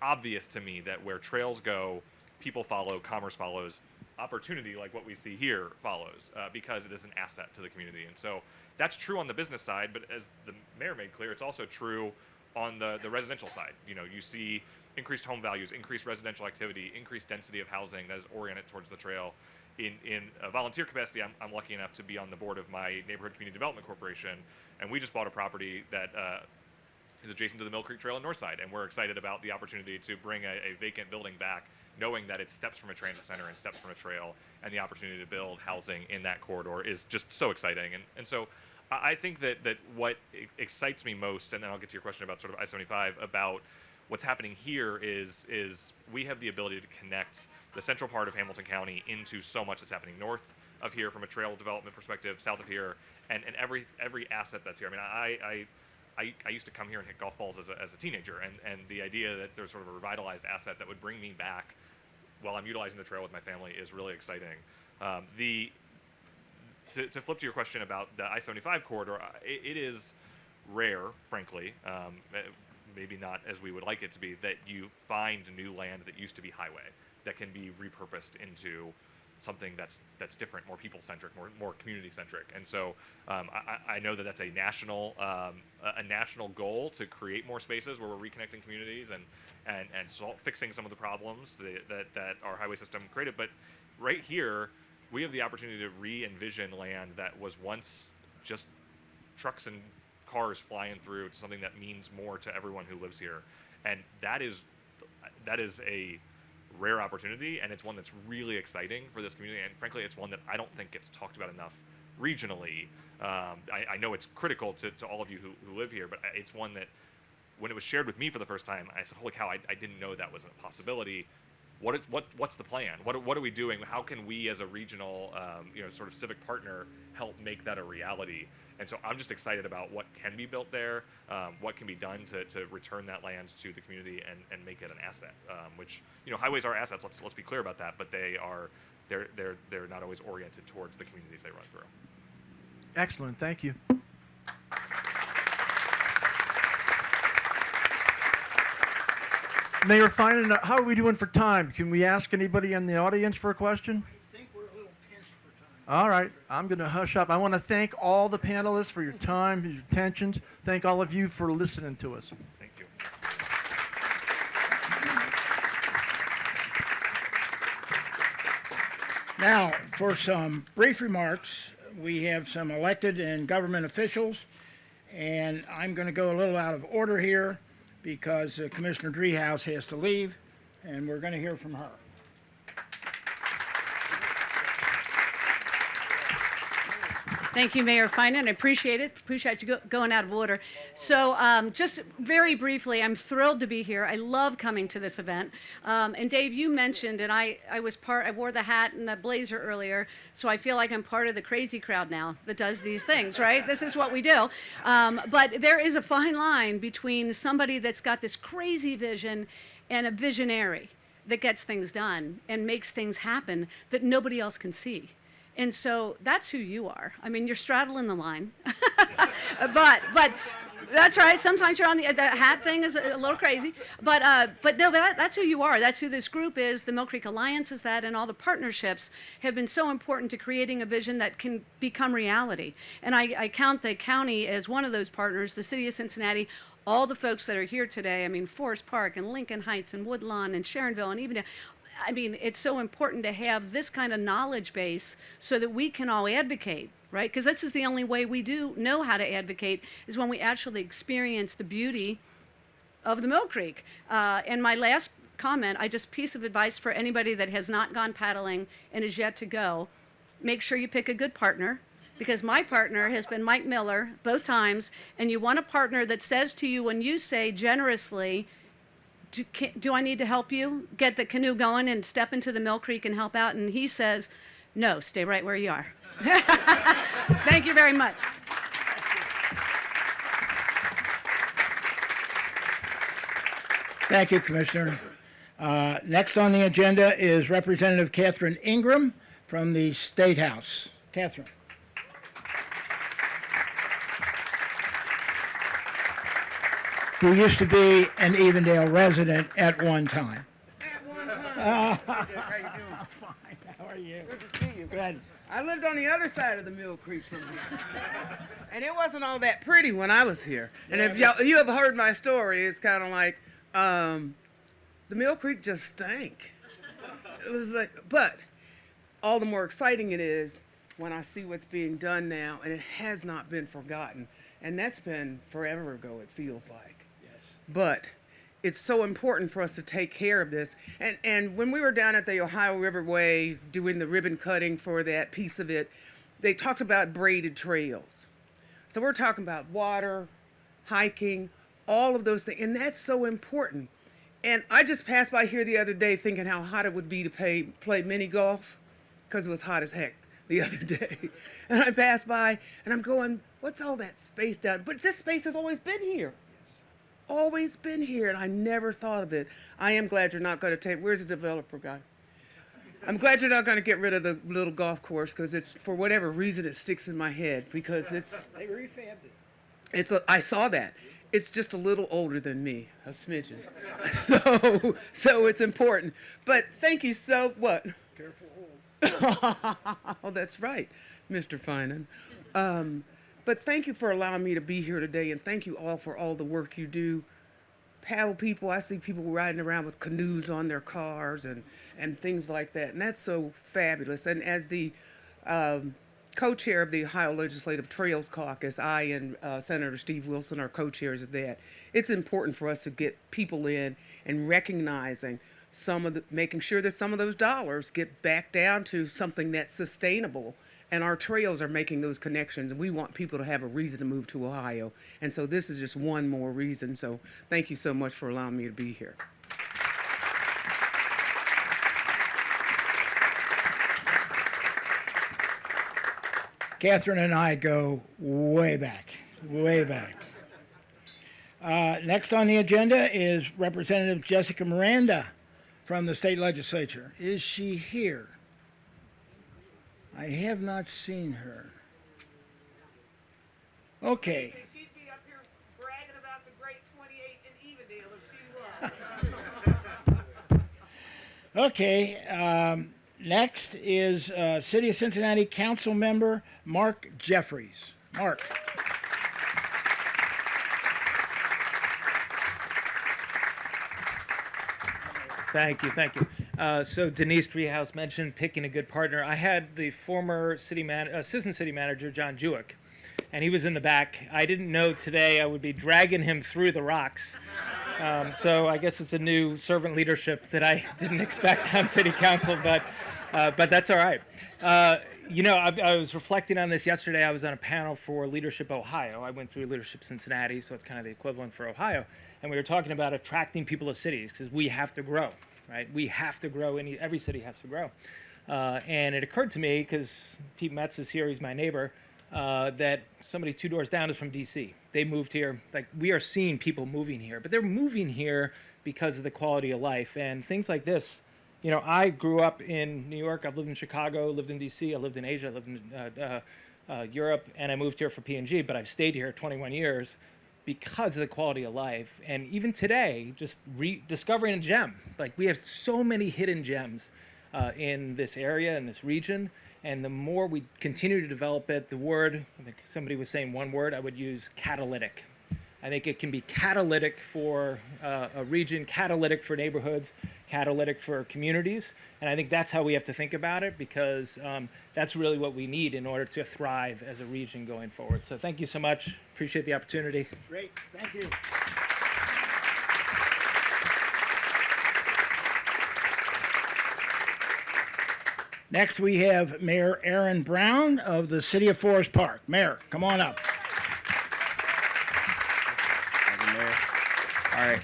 obvious to me that where trails go, people follow, commerce follows, opportunity like what we see here follows, because it is an asset to the community. And so that's true on the business side, but as the mayor made clear, it's also true on the residential side. You know, you see increased home values, increased residential activity, increased density of housing that is oriented towards the trail. In a volunteer capacity, I'm lucky enough to be on the board of my neighborhood community development corporation, and we just bought a property that is adjacent to the Mill Creek Trail in Northside, and we're excited about the opportunity to bring a vacant building back, knowing that it's steps from a transit center and steps from a trail, and the opportunity to build housing in that corridor is just so exciting. And so I think that what excites me most, and then I'll get to your question about sort of I-75, about what's happening here is we have the ability to connect the central part of Hamilton County into so much that's happening north of here from a trail development perspective, south of here, and every asset that's here. I mean, I used to come here and hit golf balls as a teenager, and the idea that there's sort of a revitalized asset that would bring me back while I'm utilizing the trail with my family is really exciting. To flip to your question about the I-75 corridor, it is rare, frankly, maybe not as we would like it to be, that you find new land that used to be highway that can be repurposed into something that's different, more people-centric, more community-centric. And so I know that that's a national goal to create more spaces where we're reconnecting communities and fixing some of the problems that our highway system created. But right here, we have the opportunity to re-envision land that was once just trucks and cars flying through to something that means more to everyone who lives here. And that is a rare opportunity, and it's one that's really exciting for this community, and frankly it's one that I don't think gets talked about enough regionally. I know it's critical to all of you who live here, but it's one that when it was shared with me for the first time, I said, holy cow, I didn't know that was a possibility. What's the plan? What are we doing? How can we as a regional sort of civic partner help make that a reality? And so I'm just excited about what can be built there, what can be done to return that land to the community and make it an asset. Which, highways are assets. Let's be clear about that. But they're not always oriented towards the communities they run through. Excellent. Thank you. Mayor Finan, how are we doing for time? Can we ask anybody in the audience for a question? I think we're a little pinched for time. All right, I'm going to hush up. I want to thank all the panelists for your time, your attention. Thank all of you for listening to us. Thank you. Now, for some brief remarks, we have some elected and government officials, and I'm going to go a little out of order here because Commissioner Driehaus has to leave, and we're going to hear from her. Thank you, Mayor Finan. I appreciate it. Appreciate you going out of order. So just very briefly, I'm thrilled to be here. I love coming to this event. And Dave, you mentioned, and I wore the hat and the blazer earlier, so I feel like I'm part of the crazy crowd now that does these things, right? This is what we do. But there is a fine line between somebody that's got this crazy vision and a visionary that gets things done and makes things happen that nobody else can see. And so that's who you are. I mean, you're straddling the line, but that's right. Sometimes you're on the hat thing is a little crazy, but no, that's who you are. That's who this group is. The Mill Creek Alliance is that, and all the partnerships have been so important to creating a vision that can become reality. And I count the county as one of those partners, the city of Cincinnati, all the folks that are here today. I mean, Forest Park and Lincoln Heights and Woodlawn and Sharonville and even, I mean, it's so important to have this kind of knowledge base so that we can all advocate, right? Because this is the only way we do know how to advocate is when we actually experience the beauty of the Mill Creek. And my last comment, piece of advice for anybody that has not gone paddling and is yet to go, make sure you pick a good partner, because my partner has been Mike Miller both times, and you want a partner that says to you when you say generously, do I need to help you get the canoe going and step into the Mill Creek and help out? And he says, no, stay right where you are. Thank you very much. Thank you, Commissioner. Next on the agenda is Representative Catherine Ingram from the State House. Catherine. Who used to be an Evendale resident at one time. At one time. How you doing? Fine. How are you? Good to see you. Good. I lived on the other side of the Mill Creek from here. And it wasn't all that pretty when I was here. And if you have heard my story, it's kind of like, the Mill Creek just stank. It was like, but all the more exciting it is when I see what's being done now, and it has not been forgotten. And that's been forever ago, it feels like. But it's so important for us to take care of this. And when we were down at the Ohio Riverway doing the ribbon cutting for that piece of it, they talked about braided trails. So we're talking about water, hiking, all of those things, and that's so important. And I just passed by here the other day thinking how hot it would be to play mini golf, because it was hot as heck the other day. And I passed by and I'm going, what's all that space down? But this space has always been here. Always been here, and I never thought of it. I am glad you're not going to take, where's the developer guy? I'm glad you're not going to get rid of the little golf course, because it's, for whatever reason, it sticks in my head, because it's, They refabbed it. I saw that. It's just a little older than me, a smidgen. So it's important. But thank you so, what? Careful hold. Oh, that's right, Mr. Finan. But thank you for allowing me to be here today, and thank you all for all the work you do. Paddle people, I see people riding around with canoes on their cars and things like that, and that's so fabulous. And as the co-chair of the Ohio Legislative Trails Caucus, I and Senator Steve Wilson are co-chairs of that. It's important for us to get people in and recognizing making sure that some of those dollars get back down to something that's sustainable. And our trails are making those connections, and we want people to have a reason to move to Ohio. And so this is just one more reason. So thank you so much for allowing me to be here. Catherine and I go way back, way back. Next on the agenda is Representative Jessica Miranda from the state legislature. Is she here? I have not seen her. Okay. She'd be up here bragging about the great 28 in Evendale if she was. Okay. Next is City of Cincinnati Council Member Mark Jeffries. Mark. Thank you, thank you. So Denise Driehaus mentioned picking a good partner. I had the former assistant city manager, John Jewick, and he was in the back. I didn't know today I would be dragging him through the rocks. So I guess it's a new servant leadership that I didn't expect on city council, but that's all right. You know, I was reflecting on this yesterday. I was on a panel for Leadership Ohio. I went through Leadership Cincinnati, so it's kind of the equivalent for Ohio. And we were talking about attracting people to cities because we have to grow, right? We have to grow. Every city has to grow. And it occurred to me, because Pete Metz is here, he's my neighbor, that somebody 2 doors down is from D.C. They moved here. Like, we are seeing people moving here, but they're moving here because of the quality of life and things like this. You know, I grew up in New York. I've lived in Chicago, lived in D.C., I lived in Asia, I lived in Europe, and I moved here for P&G, but I've stayed here 21 years because of the quality of life. And even today, just rediscovering a gem. Like, we have so many hidden gems in this area, in this region, and the more we continue to develop it, the word, I think somebody was saying one word, I would use catalytic. I think it can be catalytic for a region, catalytic for neighborhoods, catalytic for communities. And I think that's how we have to think about it, because that's really what we need in order to thrive as a region going forward. So thank you so much. Appreciate the opportunity. Great, thank you. Next, we have Mayor Aaron Brown of the City of Forest Park. Mayor, come on up. All right.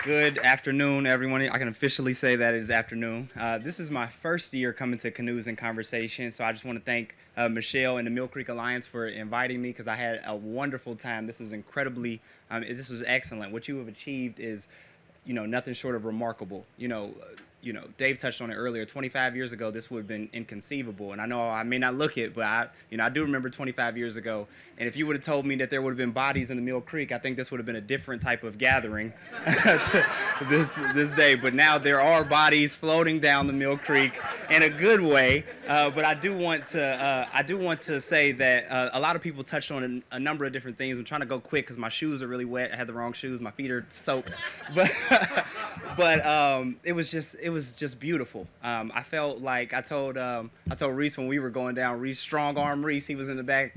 Good afternoon, everyone. I can officially say that it is afternoon. This is my first year coming to Canoes in Conversation, so I just want to thank Michelle and the Mill Creek Alliance for inviting me, because I had a wonderful time. This was incredibly, this was excellent. What you have achieved is, you know, nothing short of remarkable. You know, Dave touched on it earlier. 25 years ago, this would have been inconceivable. And I know I may not look it, but I do remember 25 years ago. And if you would have told me that there would have been bodies in the Mill Creek, I think this would have been a different type of gathering to this day. But now there are bodies floating down the Mill Creek in a good way. But I do want to say that a lot of people touched on a number of different things. I'm trying to go quick because my shoes are really wet. I had the wrong shoes. My feet are soaked. But it was just beautiful. I felt like I told Rhys when we were going down. Rhys, strong arm Rhys, he was in the back,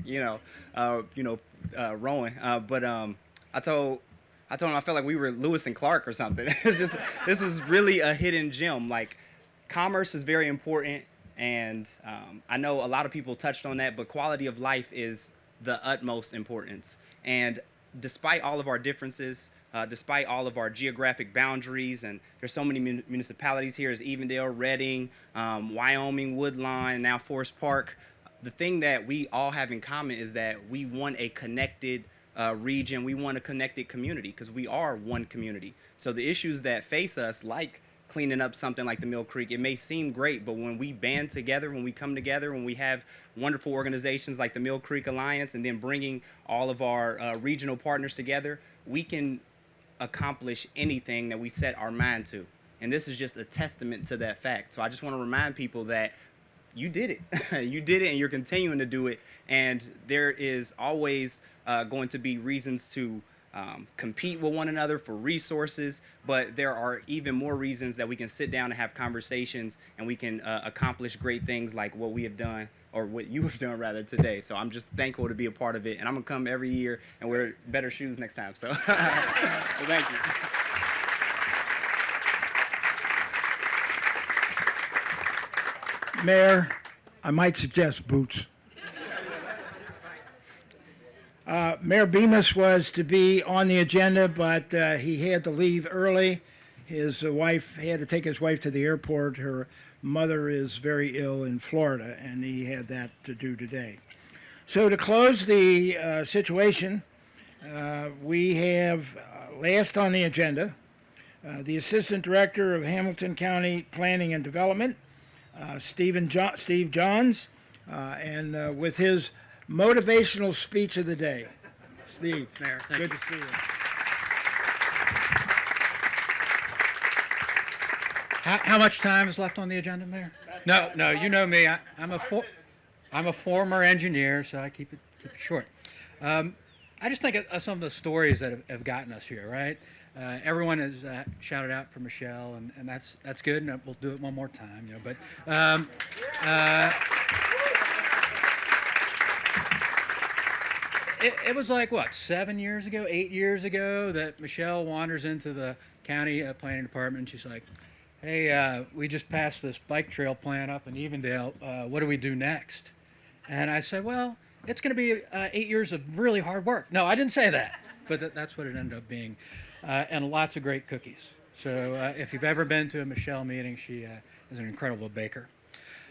rowing. I told him I felt like we were Lewis and Clark or something. This was really a hidden gem. Like, commerce is very important, and I know a lot of people touched on that, but quality of life is the utmost importance. And despite all of our differences, despite all of our geographic boundaries, and there's so many municipalities here as Evendale, Reading, Wyoming, Woodline, now Forest Park, the thing that we all have in common is that we want a connected region. We want a connected community, because we are one community. So the issues that face us, like cleaning up something like the Mill Creek, it may seem great, but when we band together, when we come together, when we have wonderful organizations like the Mill Creek Alliance, and then bringing all of our regional partners together, we can accomplish anything that we set our mind to. And this is just a testament to that fact. So I just want to remind people that you did it. You did it, and you're continuing to do it. And there is always going to be reasons to compete with one another for resources, but there are even more reasons that we can sit down and have conversations, and we can accomplish great things like what we have done, or what you have done rather, today. So I'm just thankful to be a part of it, and I'm gonna come every year and wear better shoes next time. So thank you. Mayor, I might suggest boots. Mayor Bemis was to be on the agenda, but he had to leave early. His wife had to take his wife to the airport. Her mother is very ill in Florida, and he had that to do today. So to close the situation, we have last on the agenda the Assistant Director of Hamilton County Planning and Development, Steve Johns, and with his motivational speech of the day. Steve, Mayor, thank good you. to see you. How much time is left on the agenda, Mayor? No, you know me. I'm a former engineer, so I keep it short. I just think of some of the stories that have gotten us here, right? Everyone has shouted out for Michelle, and that's good, and we'll do it one more time, But it was like, what, 7 years ago, 8 years ago, that Michelle wanders into the county planning department, and she's like, hey, we just passed this bike trail plan up in Evendale. What do we do next? And I said, well, it's going to be 8 years of really hard work. No, I didn't say that, but that's what it ended up being. And lots of great cookies. So if you've ever been to a Michelle meeting, she is an incredible baker.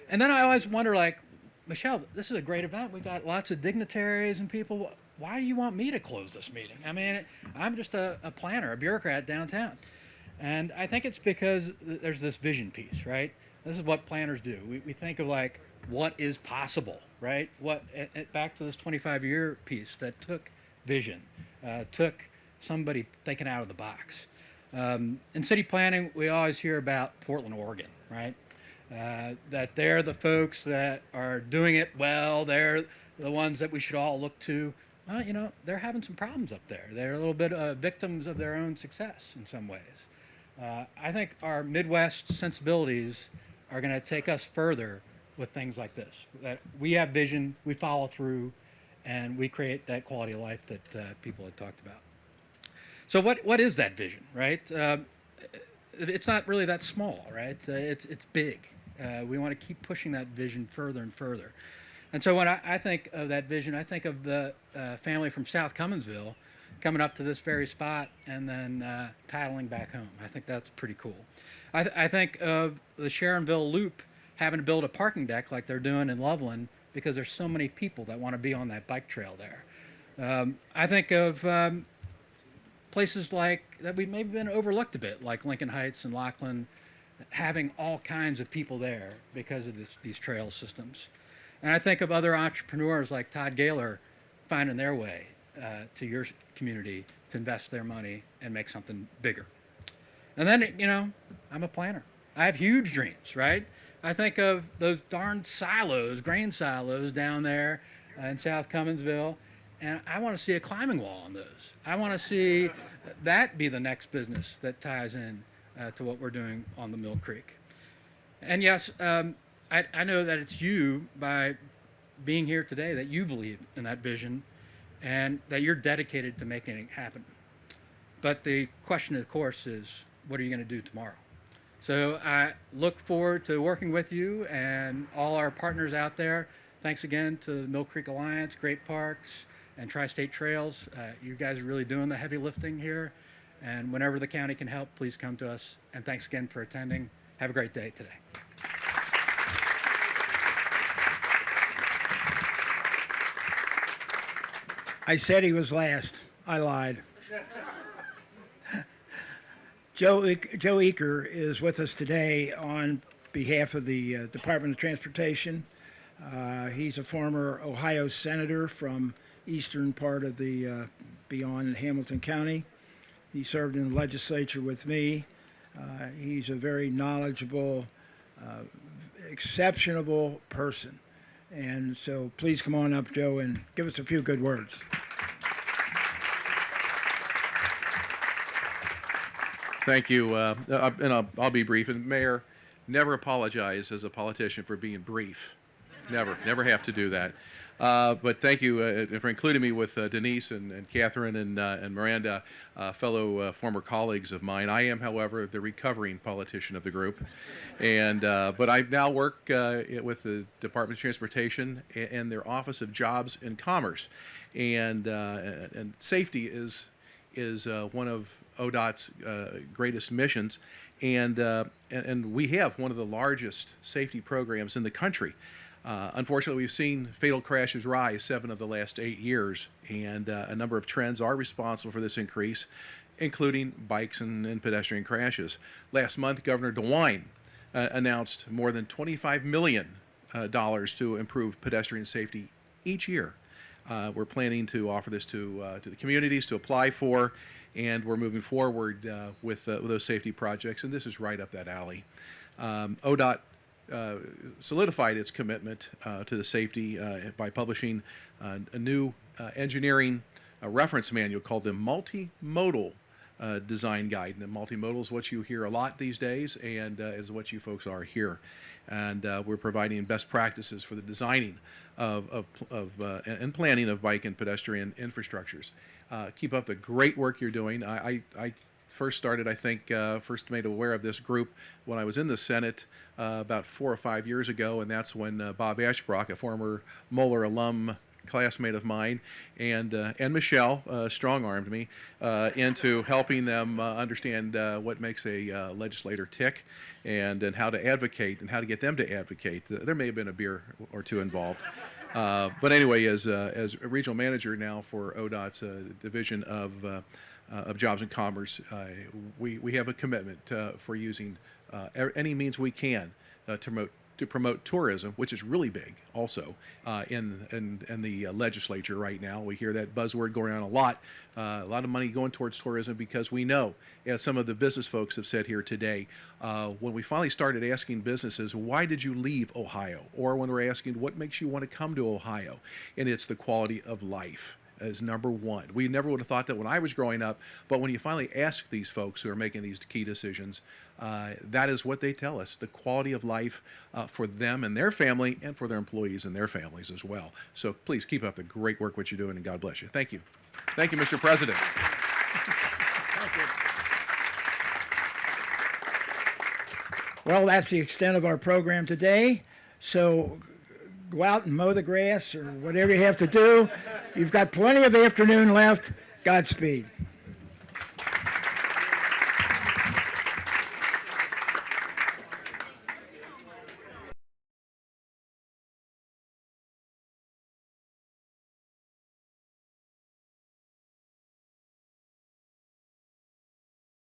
And then I always wonder, like, Michelle, this is a great event. We got lots of dignitaries and people. Why do you want me to close this meeting? I mean, I'm just a planner, a bureaucrat downtown. And I think it's because there's this vision piece, right? This is what planners do. We think of, like, what is possible, right? Back to this 25-year piece that took vision, took somebody thinking out of the box. In city planning, we always hear about Portland, Oregon, right? That they're the folks that are doing it well. They're the ones that we should all look to. Well, they're having some problems up there. They're a little bit victims of their own success in some ways. I think our Midwest sensibilities are going to take us further with things like this. That we have vision, we follow through, and we create that quality of life that people had talked about. So what is that vision, right? It's not really that small, right? It's big. We want to keep pushing that vision further and further. And so when I think of that vision, I think of the family from South Cumminsville coming up to this very spot and then paddling back home. I think that's pretty cool. I think of the Sharonville Loop having to build a parking deck like they're doing in Loveland because there's so many people that want to be on that bike trail there. I think of places like that we've maybe been overlooked a bit, like Lincoln Heights and Lockland, having all kinds of people there because of these trail systems. And I think of other entrepreneurs like Todd Gaylor finding their way to your community to invest their money and make something bigger. And then, I'm a planner. I have huge dreams, right? I think of those darn silos, grain silos down there in South Cumminsville, and I want to see a climbing wall on those. I want to see that be the next business that ties in to what we're doing on the Mill Creek. And yes, I know that it's you, by being here today, that you believe in that vision and that you're dedicated to making it happen. But the question, of course, is what are you going to do tomorrow? So I look forward to working with you and all our partners out there. Thanks again to the Mill Creek Alliance, Great Parks, and TriState Trails. You guys are really doing the heavy lifting here. And whenever the county can help, please come to us. And thanks again for attending. Have a great day today. I said he was last. I lied. Joe Eaker is with us today on behalf of the Department of Transportation. He's a former Ohio senator from eastern part of the beyond Hamilton County. He served in the legislature with me. He's a very knowledgeable, exceptional person. And so please come on up, Joe, and give us a few good words. Thank you, and I'll be brief. And Mayor, never apologize as a politician for being brief. Never have to do that. But thank you for including me with Denise and Catherine and Miranda, fellow former colleagues of mine. I am, however, the recovering politician of the group, but I now work with the Department of Transportation and their Office of Jobs and Commerce, and safety is one of ODOT's greatest missions, and we have one of the largest safety programs in the country. Unfortunately, we've seen fatal crashes rise 7 of the last 8 years, and a number of trends are responsible for this increase, including bikes and pedestrian crashes. Last month, Governor DeWine announced more than $25 million to improve pedestrian safety each year. We're planning to offer this to the communities to apply for, and we're moving forward with those safety projects, and this is right up that alley. ODOT solidified its commitment to the safety by publishing a new engineering reference manual called the Multimodal design guide. And multimodal is what you hear a lot these days, and is what you folks are here. And we're providing best practices for the designing and planning of bike and pedestrian infrastructures. Keep up the great work you're doing. I first started, I think, first made aware of this group when I was in the Senate about 4 or 5 years ago, and that's when Bob Ashbrook, a former Moeller alum, classmate of mine, and Michelle strong-armed me into helping them understand what makes a legislator tick, and how to advocate and how to get them to advocate. There may have been a beer or two involved. But anyway, as regional manager now for ODOT's Division of Jobs and Commerce, we have a commitment for using any means we can to promote tourism, which is really big also in the legislature right now. We hear that buzzword going around a lot of money going towards tourism, because we know, as some of the business folks have said here today, when we finally started asking businesses, why did you leave Ohio? Or when we're asking, what makes you want to come to Ohio? And it's the quality of life as number one. We never would have thought that when I was growing up, but when you finally ask these folks who are making these key decisions, that is what they tell us, the quality of life for them and their family, and for their employees and their families as well. So please keep up the great work what you're doing, and God bless you. Thank you. Thank you, Mr. President. Well, that's the extent of our program today. So go out and mow the grass or whatever you have to do. You've got plenty of afternoon left. Godspeed.